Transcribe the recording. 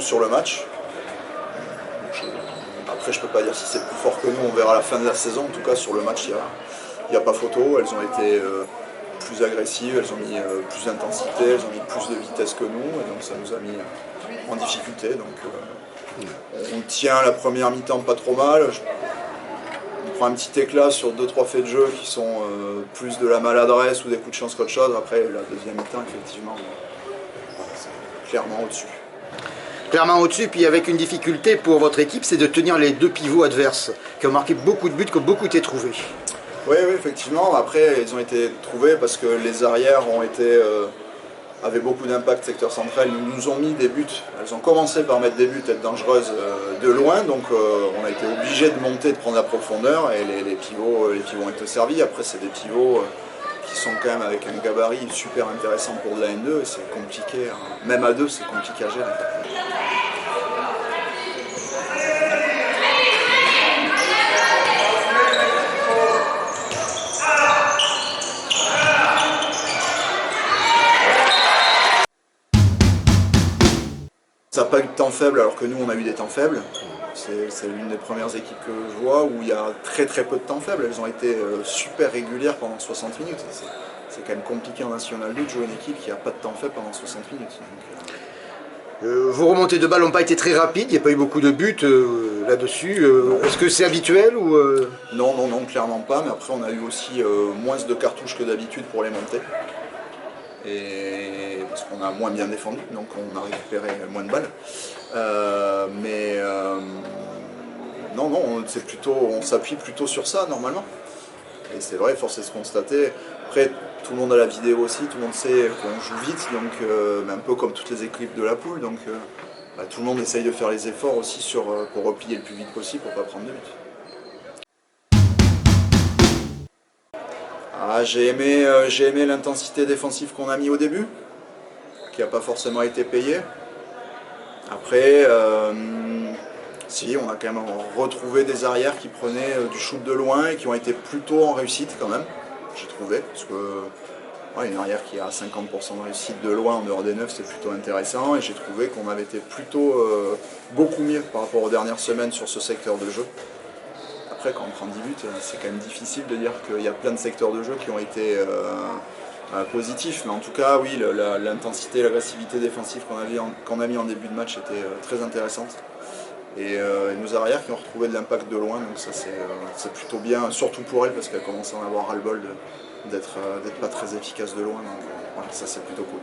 sur le match. Après, je peux pas dire si c'est plus fort que nous, on verra à la fin de la saison. En tout cas, sur le match, il n'y a pas photo. Elles ont été plus agressives, elles ont mis plus d'intensité, elles ont mis plus de vitesse que nous, et donc ça nous a mis en difficulté. Donc, on tient la première mi-temps pas trop mal. On prend un petit éclat sur 2-3 faits de jeu qui sont plus de la maladresse ou des coups de chance qu'autre chose. Après, la deuxième mi-temps, effectivement, c'est clairement au-dessus. Clairement au-dessus, puis avec une difficulté pour votre équipe, c'est de tenir les deux pivots adverses, qui ont marqué beaucoup de buts, qui ont beaucoup été trouvés. Oui, effectivement. Après, ils ont été trouvés parce que les arrières avaient beaucoup d'impact secteur central. Ils nous ont mis des buts. Elles ont commencé par mettre des buts, être dangereuses de loin. Donc on a été obligé de monter, de prendre la profondeur. Et les pivots ont été servis. Après, c'est des pivots qui sont quand même avec un gabarit super intéressant pour de la N2. Et c'est compliqué, hein. Même à deux, c'est compliqué à gérer. Ça n'a pas eu de temps faible alors que nous on a eu des temps faibles. C'est l'une des premières équipes que je vois où il y a très peu de temps faibles. Elles ont été super régulières pendant 60 minutes. C'est quand même compliqué en National 2 de jouer une équipe qui n'a pas de temps faible pendant 60 minutes. Vos remontées de balles n'ont pas été très rapides, il n'y a pas eu beaucoup de buts là-dessus. Est-ce que c'est habituel ou Non, clairement pas. Mais après on a eu aussi moins de cartouches que d'habitude pour les monter. Et parce qu'on a moins bien défendu, donc on a récupéré moins de balles. On s'appuie plutôt sur ça normalement. Et c'est vrai, force est de se constater. Après, tout le monde a la vidéo aussi, tout le monde sait qu'on joue vite, donc un peu comme toutes les équipes de la poule. Donc tout le monde essaye de faire les efforts aussi pour replier le plus vite possible pour ne pas prendre de but. J'ai aimé l'intensité défensive qu'on a mis au début, qui n'a pas forcément été payée. Après, on a quand même retrouvé des arrières qui prenaient du shoot de loin et qui ont été plutôt en réussite quand même, j'ai trouvé. Parce que une arrière qui a 50% de réussite de loin en dehors des 9, c'est plutôt intéressant. Et j'ai trouvé qu'on avait été plutôt beaucoup mieux par rapport aux dernières semaines sur ce secteur de jeu. Après, quand on prend 10 buts, c'est quand même difficile de dire qu'il y a plein de secteurs de jeu qui ont été positifs. Mais en tout cas, oui, l'intensité, l'agressivité défensive qu'on a mis en début de match était très intéressante. Et nos arrières qui ont retrouvé de l'impact de loin, donc ça c'est plutôt bien, surtout pour elles, parce qu'elles commencent à en avoir ras-le-bol d'être pas très efficaces de loin. Donc ça c'est plutôt cool.